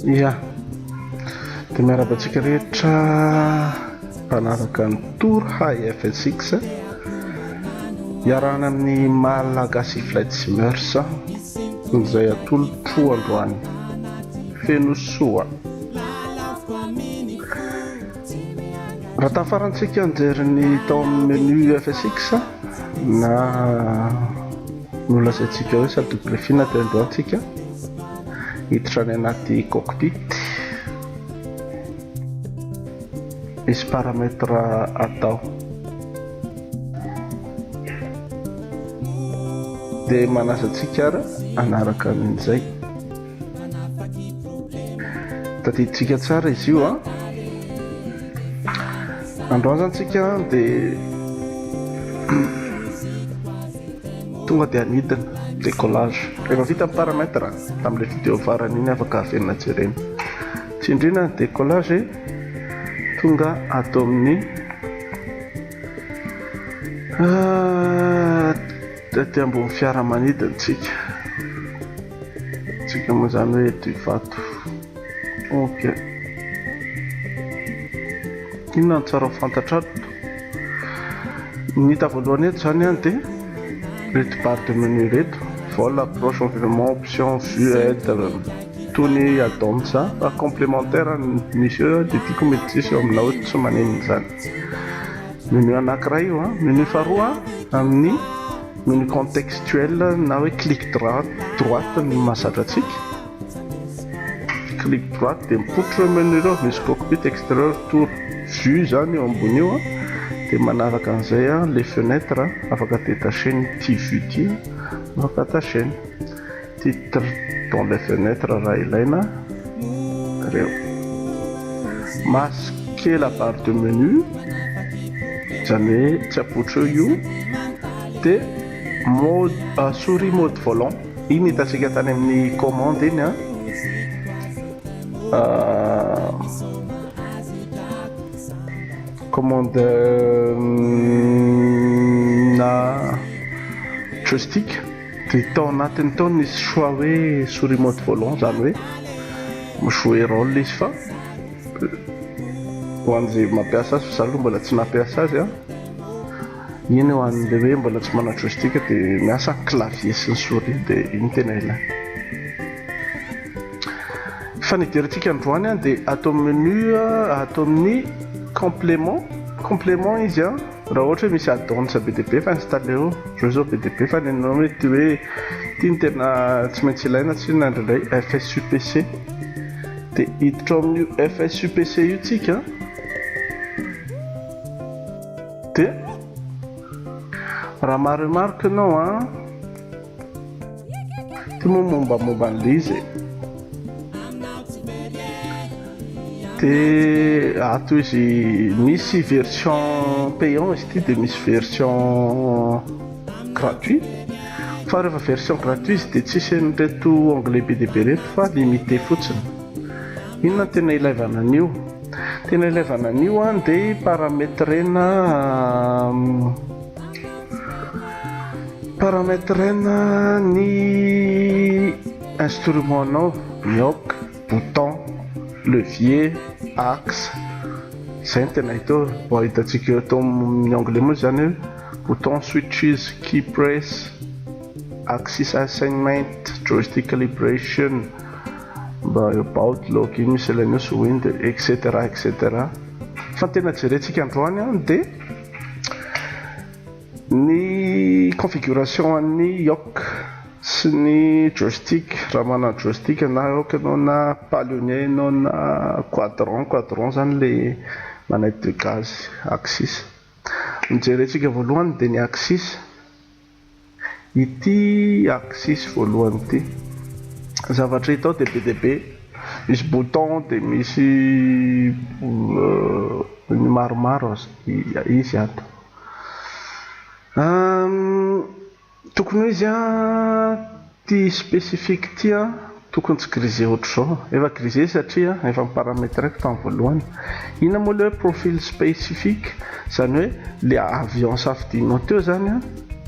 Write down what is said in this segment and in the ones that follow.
ia dia miarabantsika rehetra mpanaraka ny tour HFSX iarahana amin'ny Malagasy Flight Simmers izay atolotro androany feno soa. Raha tafarantsika anjery ny tao amin'ny menu FSX na nolazaintsika hoe sadouble fina dia androantsika hiditra any anaty cockpit. Misy parametra atao dia manasantsika ara anaraka amin'izay tadiditsika tsara izy io androany zantsika dia tonga dia anidina décollage rehefa vita amin'ny parametra tamin'ilay vidéo farany iny afaka havenina jerena tsindrina ny décollage tonga atao amin'ny aty ambony fiaramanidina tsika moa zany hoe Duvato. Ok, inona no tsara ho fantatrato ny hita voalohany eto zany dia reto barre de menu reto: vol, approche, environnement, option, vue, aide, tony adonsa fa complémentaire misy eo dia tiako mety tsisy eo aminao tsy manenina zany. Menu anankiray io menu faharoa amin'ny menu contextuel na hoe clic droite ny mahazatra atsika. Clic droite dia mipoitra menu ireo misy cockpit extérieur tour vue zany eo ambony io dia manaraka an'izay les fenêtres afaka détacher ty vue ty afaka attacher titre dans les fenêtres raha ilaina reo. Masquer la barre de menu zany hoe tsy apoitra io dia mode souris mode volant iny hitantsika tany amin'ny commande iny commande na joystick dia tao anatiny tao nisy choix hoe souris mode volant zany hoe mijouer rôle izy fa ho an'izay mampiasa azy fa za aloha mbola tsy nampiasa azy iny ho an'ilay hoe mbola tsy mana joystick dia miasa clavier sy ny souris dia iny tena ilaina. Fa nidirantsika androany dia atao menu atao amin'ny complément izy raha ohatra hoe misy adonsa BDB fa installé eo réseau BDB fa nenao hoe ty hoe ty ny tena tsy maintsy ilaina tsy na indraindray FSUPC dia hiditra ao amin'io FSUPC io tsika dia raha maremarque anao ty moa mombamomba an'ilay izy dia ato izy misy version payant izy ty dia misy version gratuit fa rehefa version gratuit izy dia tsisy an'ireto onglet BDB reto fa limité fotsiny. Inona tena ilaivana an'io? Tena ilaivana an'io dia parametrena ny instrumentanao mioc, bouton, levier, axe zay ny tena hita eo hitantsika eo atao amin'ny onglet moa zany hoe bouton, switches, key press, axis assignment, joystick calibration, about login misy ilaina eo wind etc. Fa tena jerentsika androany dia ny configuration an'ny yoc sy ny joystick raha mana joystick na yoc anao na palionnier anao na quadrant zany le manette de gaz axis. Mijerentsika voalohany dia ny axis ity axis voalohany ity zavatra hita ao dia BDB misy bouton dia misy maromaro izy ato tokony ho izy ty spécifique ty tokony tsy grisé ohatr'izao efa grisé satria efa miparametraka tamin'ny voalohany. Inona moa le profil spécifique zany hoe le avion safidinao teo zany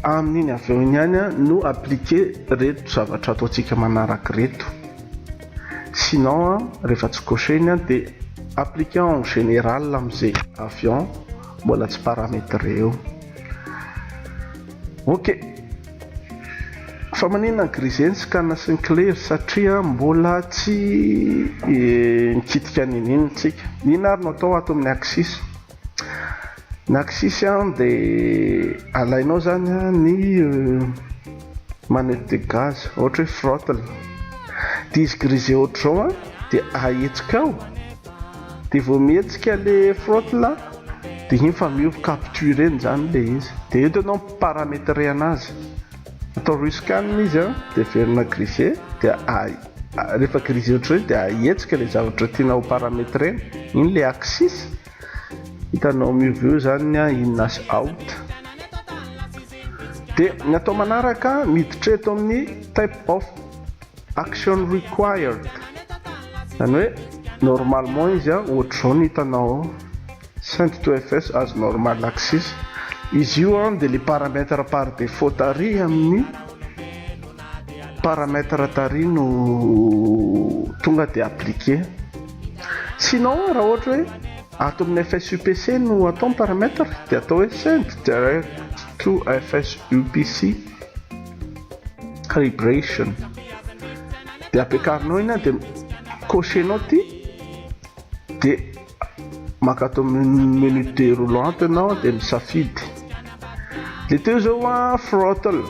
amin'iny avion iny ihany no appliqué reto zavatra ataontsika manaraka reto. sinon rehefa tsy cocheny dia appliquer en général amin'izay avion mbola tsy paramétré eo. Ok, fa maninona ny griseny sy canne Sinclair satria mbola tsy nikitika nin'iny tsika. Inona ary no atao amin'ny axis? Ny axis dia alainao zany ny manette de gaz ohatra hoe throttle, dia izy grisé ohatr'izao dia ahetsika ao, dia vao mihetsika le throttle dia iny fa miova captureny zany le izy, dia entinao paramétrer anazy. Atao ruscan izy dia verina grisé, dia rehefa grisé ohatr'izay dia ahetsika le zavatra tianao paramétrer, iny le axis. Hitanao miova eo zany in as out. Dia ny atao manaraka miditra eto amin'ny type of action required, zany hoe normalement izy ohatr'izao ny hitanao send to FS as normal axis. Izy io dia le paramètre par défaut tary amin'ny paramètre tary no tonga dia appliqué. Sinon raha ohatra hoe ato amin'ny FSUPC no atao paramètre dia atao hoe send direct to FSUPC calibration, dia ampiakarinao iny dia cochenao ty, dia maka ato amin'ny menu déroulante ianao dia misafidy le teo zao throttle,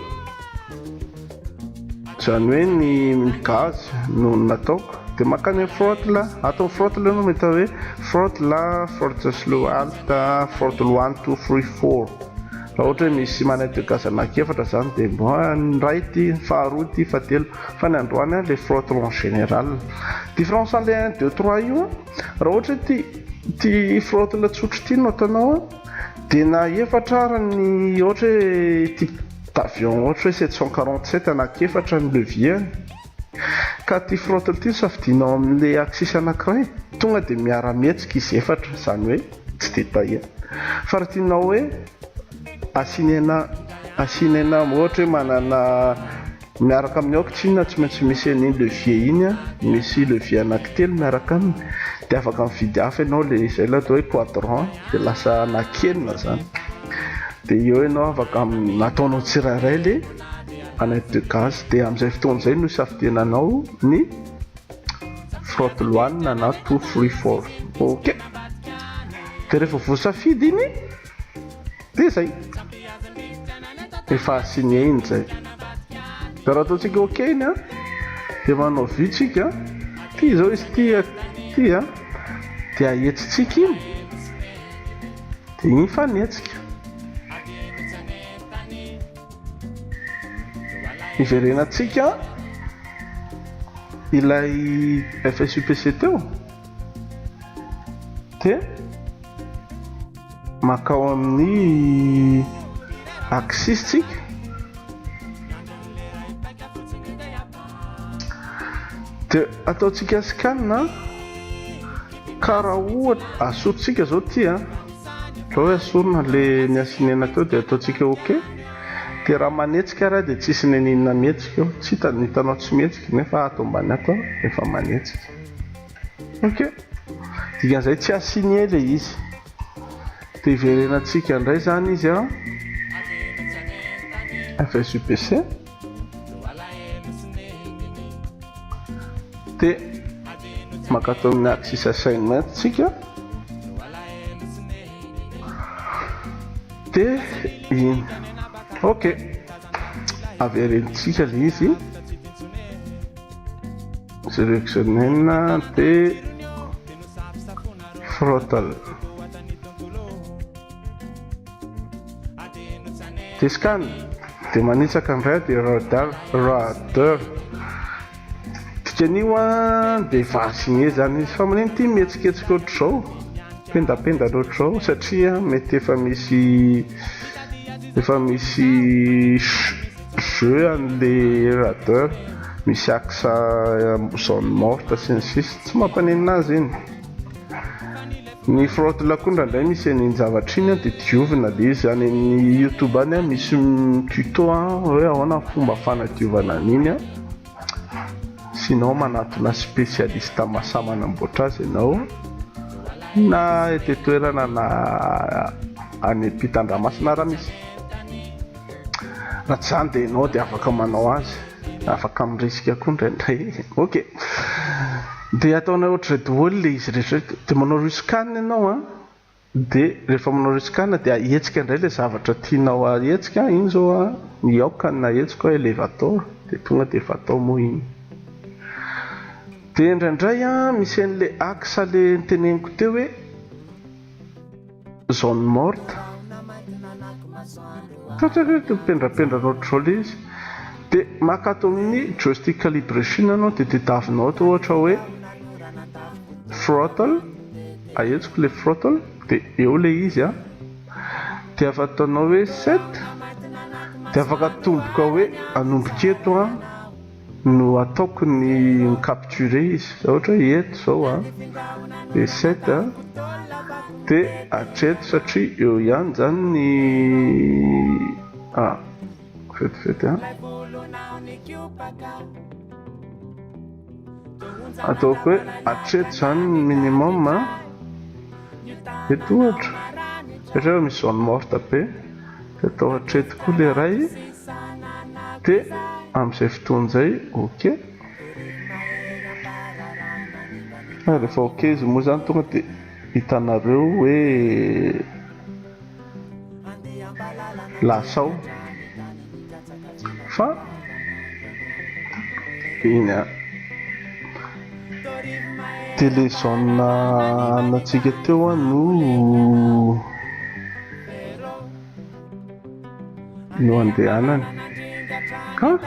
zany hoe ny gaz no nataoko. Dia maka ny throttle, atao throttle ianao mety hoe throttle force slow alt throttle 1 2 3 4. Raha ohatra hoe misy manette de gaz anankiefatra zany dia ny ray ity, faharoa ity, fatelo, fa ny androany le throttle en général. Différence an'le 1 2 3 io raha ohatra ty throttle tsotra ity no ataonao dia na efatra ary ny ohatra hoe type d'avion ohatra hoe 747 anankiefatra ny levier, ka ty throttle ty safidinao amin'le axis anankiray tonga dia miara-mihetsika izy efatra, zany hoe tsy détaillé. Fa raha tianao hoe asinena ohatra hoe manana miaraka amin'ny aoktrina tsy maintsy misy an'iny levier iny misy levier anankitelo miaraka aminy, dia afaka mividy hafa ianao le izay la atao hoe quadrant, dia lasa anankenina zany. Dia eo ianao afaka nataonao tsirairay le manette de gaz, dia amin'izay fotoan'izay no safidinanao ny throttle 1 na 2 3 4. Ok, dia rehefa voasafidy iny dia zay efa assigné iny zay. Dia raha ataontsika ok iny dia manao vy tsika ty zao izy ty dia ahetsitsika iny dia iny fa nihetsika. Iverenatsika ilay FSUPC teo dia makao amin'ny axis tsika, dia ataontsika scanne karaha ohatra asorintsika zao ty raha hoe asorina le niasinena teo dia ataontsika ok. Dia raha manetsika raha dia tsisy neninona mihetsika eo, tsy hitanao tsy mihetsika nefa ato ambany ato efa manetsika. Ok, dikan'izay tsy assigné le izy. Dia iverenatsika indray zany izy FSUPC, dia maka atao amin'ny axis assignment tsika, dia iny ok averentsika le izy sélectionnena dia throttle dia scan dia manitsaka indray dia radar dikan'io dia efa assigné zany izy. Fa manino ty mihetsiketsiky ohatr'izao, pendapendana ohatr'izao satria mety efa misy jeu an'le radar, misy axe zone morte sy ny sisa, tsy mampanenina azy iny. Ny throttle koa ndraindray misy an'iny zavatra iny dia diovina le izy. Any amin'ny YouTube any misy tuto hoe ahoana fomba fanadiovana an'iny sy Sinon manatona spécialiste mahasamana manamboatra azy ianao na ety toerana na any ampitan-dranomasina raha misy. Raha tsy zany dia ianao dia afaka manao azy, afaka mirisika koa indraindray. Ok, dia ataonao ohatry red wall izy rehetra dia manao riscan ianao dia rehefa manao riscan dia ahetsika indray ilay zavatra tianao ahetsika. Iny zao ny aoka na ahetsika elevator dia tonga dia efa atao moa iny. Dia indraindray misy an'ilay axe le niteneniko teo hoe zone morte, pendrapendranao ohatr'izao le izy. Dia maka ato amin'ny joystick calibration anao dia tadiavinao ato ohatra hoe throttle, ahetsiko le throttle dia eo le izy dia afa ataonao hoe set dia afaka atomboka hoe anomboka eto no ataoko ny capturer izy ohatra hoe eto zao dia set dia atreto satria eo ihany zany ny fetifety ataoko hoe atreto zany minimum eto ohatra satria hoe misy zone morte be dia atao atreto koa le ray dia amin'izay fotoan'izay ok. Rehefa ok izy moa zany tonga dia hitanareo hoe lasao fa iny dia le zone anatsika teo no andehanany hoe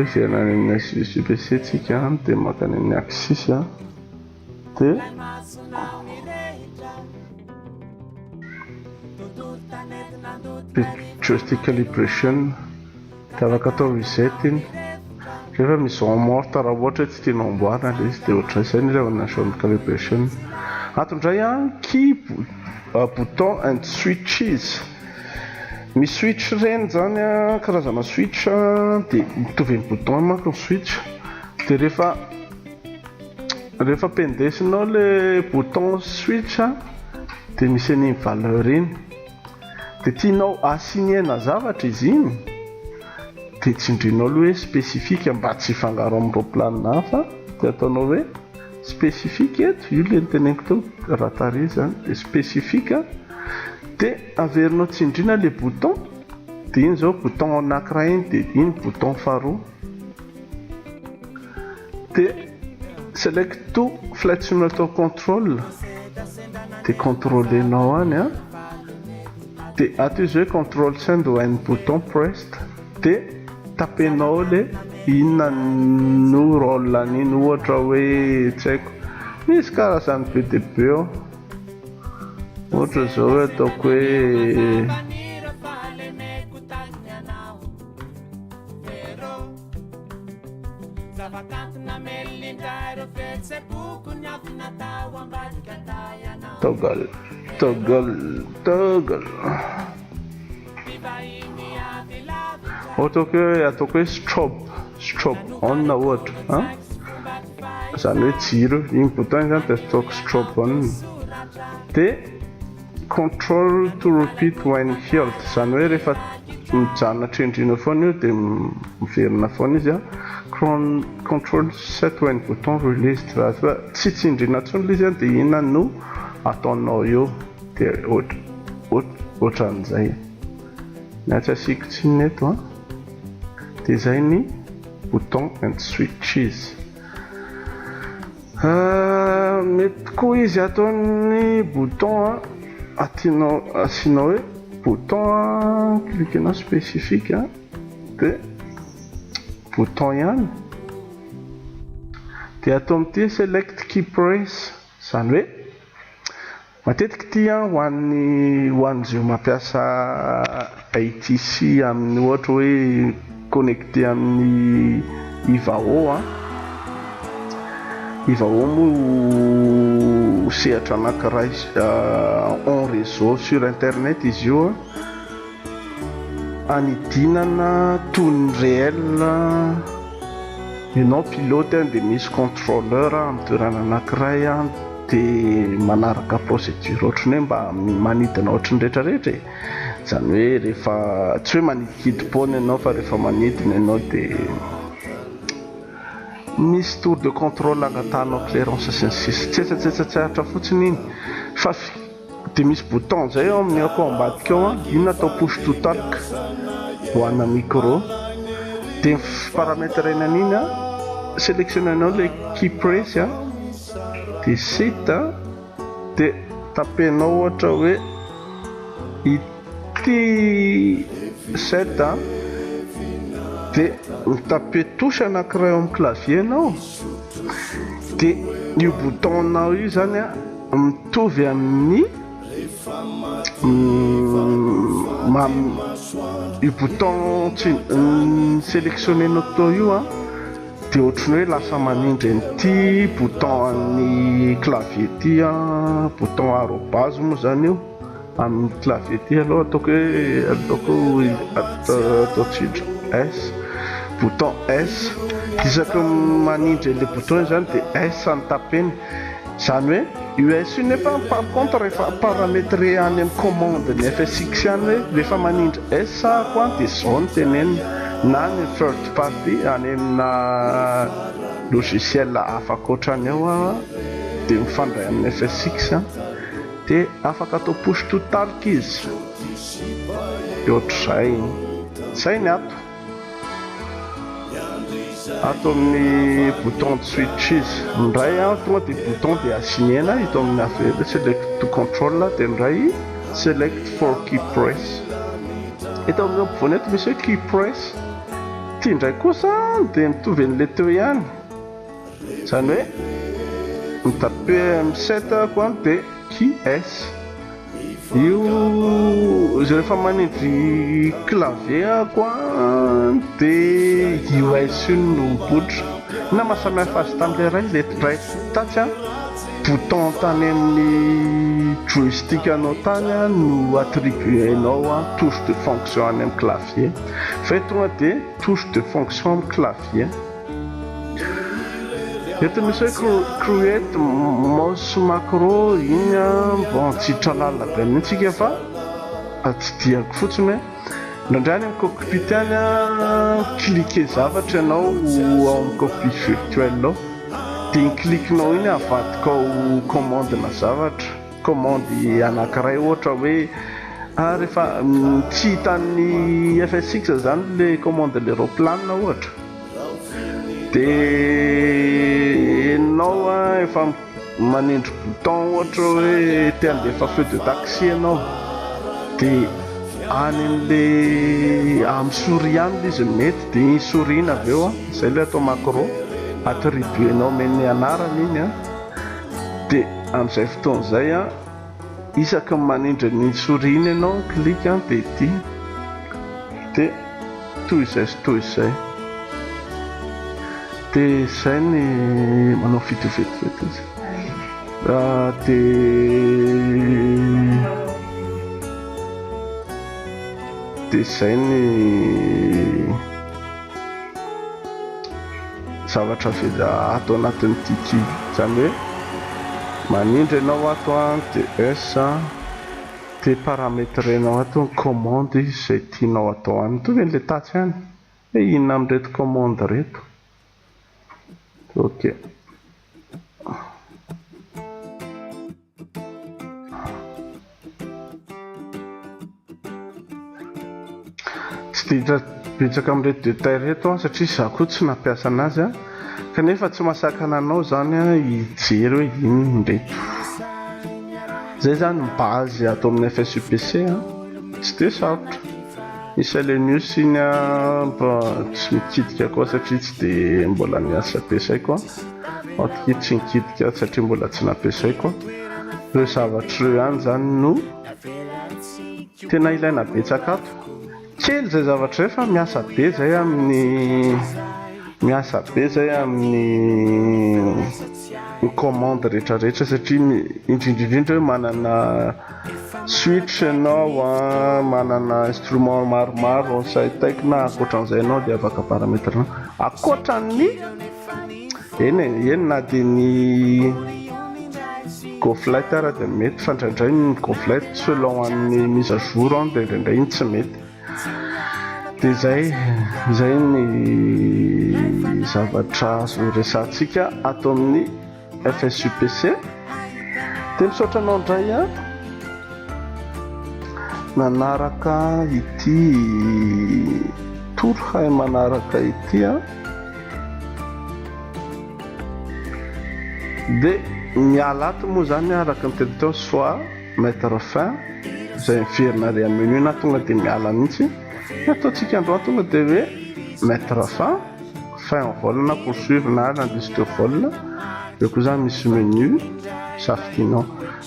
izenany amin'ny UPC tsika dia makany amin'ny axis dia joystick calibration dia afaka atao reset iny rehefa misy zone morte raha ohatra tsy tianao amboarina le izy dia ohatran'izay ny ilevana zone calibration. Atondray key bouton and switches. Misy switch reny zany karazana switch dia mitovy amin'ny bouton manko ny switch dia rehefa pendesinao le bouton switch dia misy an'iny valeur iny dia tianao assigner zavatra izy iny dia tsindrinao aloha hoe spécifique mba tsy hifangaro amin'ireo planina hafa dia ataonao hoe spécifique eto io le niteneniko teo raha tary zany dia spécifique dia averinao tsindrina le bouton dia iny zao bouton anankiray iny dia iny bouton faharoa dia select to flight simulator control dia contrôlenao any dia ato izy hoe control send when bouton pressed dia tapenao le inona no rôle an'iny ohatra hoe tsy haiko misy karazany be dia be ohatra zao hoe ataoko hoe toggle ohatra hoe ataoko hoe strobe on na ohatra zany hoe jiro iny bouton zany dia ataoko strobe on dia control to repeat when held zany hoe rehefa mijanona trendrina foana io dia miverina foana izy control set when bouton released raha tsy tsindrina ntsony le izy dia inona no ataonao eo dia ohatran'izay na tsy asiako tsinona eto dia izay ny bouton and switches. Mety koa izy ataony bouton asianao hoe bouton cliquenao spécifique dia bouton ihany dia atao amin'ity select key press zany hoe matetika ity ho an'izay mampiasa ITC amin'ny ohatra hoe connecté amin'ny IVAO moa sehatra anankiray en réseau sur internet izy io anidinana tony réel ianao pilote dia misy contrôleur amin'ny toerana anankiray dia manaraka procédure ohatrany hoe mba manidina ohatrany rehetrarehetra zany hoe rehefa tsy hoe manidikidy-paona ianao fa rehefa manidina ianao dia misy tour de contrôle angatanao clérance sy ny sisa tsetsatsetsatra fotsiny iny fa dia misy bouton zay ao amin'ny ako ambadika ao iny natao push to talk ho ana micro dia ny parametrena iny sélectionnenao le key press dia site dia tapenao ohatra hoe ity 7 dia mitape touche anankiray ao amin'ny clavier anao dia io bouton-nao io zany mitovy amin'ny io bouton sélectionnenao tao io dia ohatrany hoe lasa manindry an'ity bouton amin'ny clavier ty bouton arobase moa zany io amin'ny clavier ty aloha ataotsindro S bouton S isaky manindry le bouton zany dia S antapeny zany hoe US io nefa par contre rehefa parametré any amin'ny commande ny FSX any hoe rehefa manindry S koa dia zao ny tenenina na ny third party any amina logiciel afaka ohatrany ao dia mifandray amin'ny FSX dia afaka atao push to talk izy dia ohatr'izay zay ny ato amin'ny bouton de switch izy ndray tonga dia bouton dia asignena ito amin'ny affaire select to control dia ndray select for key press ito amin'ny ampovoany eto misy hoe key press ty ndray kosa dia mitovy an'le teo ihany zany hoe mitape M7 koa dia key S io rehefa manindry clavier koa dia US io no mibotra na mahasamihafa azy tamin'ilay ray tatsy bouton tany amin'ny joystick anao tany no attribuenao touche de fonction any amin'ny clavier fa tonga dia touche de fonction amin'ny clavier eto misy hoe create mouse macro iny bon tsitra lalina be mintsika fa tsy diako fotsiny hoe ndraindray any amin'ny cockpit any cliquer zavatra ianao ao amin'ny cockpit virtuel ao dia iny cliquenao iny avadika ao commande-na zavatra commande anankiray ohatra hoe rehefa tsy hitan'ny FSX zany le commande l'aéroplanina ohatra dia enao efa manindry bouton ohatra hoe te handefa feu de taxi ianao dia any amin'le amin'ny souris any izy mety dia iny souris iny avy eo izay le atao macro attribuenao men'ny anarany iny dia amin'izay fotoan'izay isaky manindry ny souris iny ianao clique dia ity dia toy izay dia izay ny manao fito vetivety izy dia izay ny zavatra ato anatin'ity ty zany hoe manindry ianao ato dia S dia parametrenao ato ny commande izy izay tianao atao any mitovy an'ilay tatsy any hoe inona amin'reto commande reto ok tsy dia betsaka amin'reto détail reto satria za koa tsy nampiasa anazy kanefa tsy mahasakana anao zany hijery hoe inona reto zay zany base atao amin'ny FSUPC tsy dia sarotra isa Linux iny tsy mikidika koa satria tsy dia mbola niasa ampiasaiko ohatry tsy nikidika satria mbola tsy nampiasaiko ireo zavatra ireo ihany zany no tena ilaina betsaka ato kely zay zavatra rehefa miasa be zay amin'ny commande rehetrarehetra satria indrindrindrindra hoe manana switch ianao manana instrument maromaro saitaiko na akoatran'izay ianao dia afaka parametrena akoatran'ny eny na dia ny goflette ara dia mety fa indraindray ny goflette selon amin'ny mise à jour dia indraindray iny tsy mety. Dia zay ny zavatra azo resantsika ato amin'ny FSUPC. Dia misaotra anao indray manaraka ity torohay manaraka ity dia miala ato moa zany araka ny teny teo soit mettre fin izay miverina ry amin'ny menu na tonga dia miala mihitsy. Ataontsika androany tonga dia hoe mettre fin en vol na poursuivre na l'indice de vol. Eo koa zany misy menu safitinao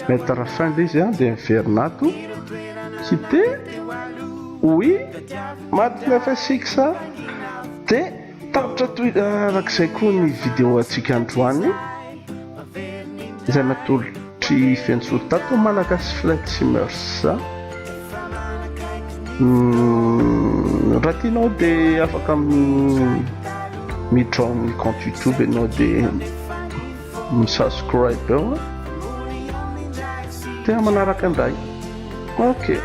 mettre fin ilay izy dia miverina ato quitter oui madina FSX dia tapitra arak'izay koa ny vidéo atsika androany izay natolotry fiantsolo tato malagasy flight simmers. Raha tianao dia afaka miditra amin'ny compte YouTube ianao dia misubscribe eo dia manaraka indray. Ok.